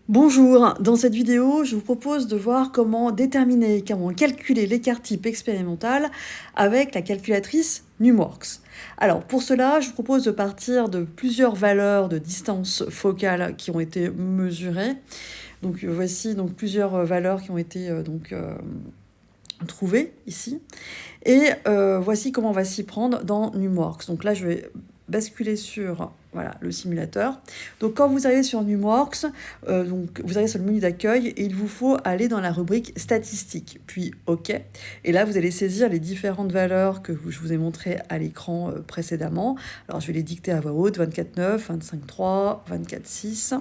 Bonjour, dans cette vidéo, je vous propose de voir comment déterminer, comment calculer l'écart type expérimental avec la calculatrice Numworks. Alors pour cela, je vous propose de partir de plusieurs valeurs de distance focale qui ont été mesurées. Donc voici donc plusieurs valeurs qui ont été trouvées ici. Et voici comment on va s'y prendre dans Numworks. Donc là, je vais basculer sur le simulateur. Donc quand vous allez sur Numworks, vous allez sur le menu d'accueil et il vous faut aller dans la rubrique statistiques, puis OK. Et là, vous allez saisir les différentes valeurs que je vous ai montrées à l'écran précédemment. Alors je vais les dicter à voix haute, 24,9, 25,3, 24,6.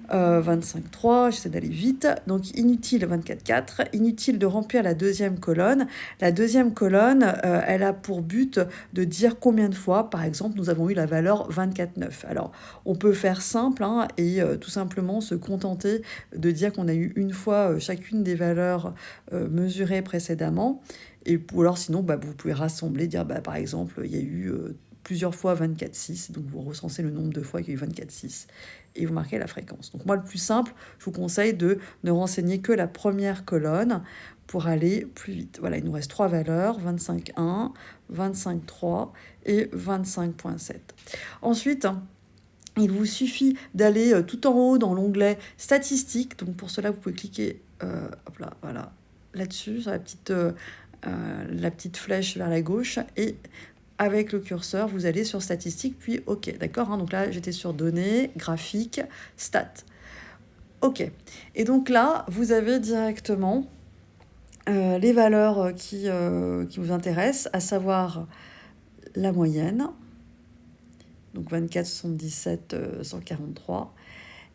25,3, j'essaie d'aller vite. Donc inutile 24,4, inutile de remplir la deuxième colonne. La deuxième colonne, elle a pour but de dire combien de fois, par exemple, nous avons eu la valeur 24,9. Alors on peut faire simple et tout simplement se contenter de dire qu'on a eu une fois chacune des valeurs mesurées précédemment. Ou alors sinon, vous pouvez rassembler, dire par exemple, il y a eu plusieurs fois 24,6, donc vous recensez le nombre de fois qu'il y a eu 24,6 et vous marquez la fréquence. Donc moi, le plus simple, je vous conseille de ne renseigner que la première colonne pour aller plus vite. Voilà, il nous reste 3 valeurs, 25,1, 25,3 et 25,7. Ensuite, il vous suffit d'aller tout en haut dans l'onglet statistiques. Donc pour cela, vous pouvez cliquer là-dessus, sur la petite flèche vers la gauche, et avec le curseur, vous allez sur statistiques, puis OK, d'accord, donc là, j'étais sur données, graphiques, stats. OK. Et donc là, vous avez directement les valeurs qui vous intéressent, à savoir la moyenne, donc 24, 77, 143.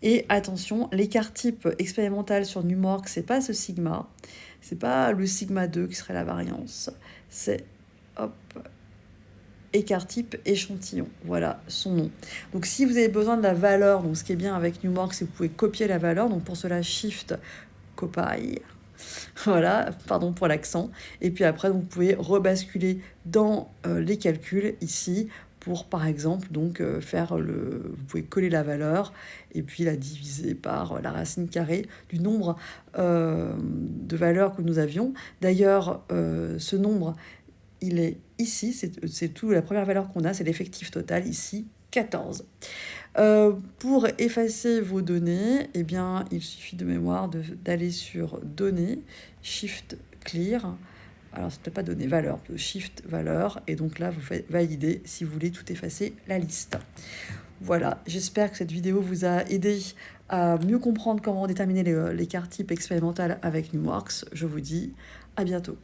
Et attention, l'écart type expérimental sur Numworks, c'est pas ce sigma, c'est pas le sigma 2 qui serait la variance, c'est écart type échantillon, voilà son nom. Donc si vous avez besoin de la valeur, donc ce qui est bien avec Numworks, c'est que vous pouvez copier la valeur, donc pour cela Shift copy, voilà, pardon pour l'accent, et puis après vous pouvez rebasculer dans les calculs ici pour par exemple vous pouvez coller la valeur et puis la diviser par la racine carrée du nombre de valeurs que nous avions. D'ailleurs, ce nombre, il est ici, c'est tout, la première valeur qu'on a, c'est l'effectif total, ici, 14. Pour effacer vos données, il suffit de mémoire d'aller sur Données, Shift Clear. Alors, c'est peut-être pas données, valeur, Shift valeur, et donc là, vous faites valider si vous voulez tout effacer la liste. Voilà, j'espère que cette vidéo vous a aidé à mieux comprendre comment déterminer l'écart type expérimental avec Numworks. Je vous dis à bientôt.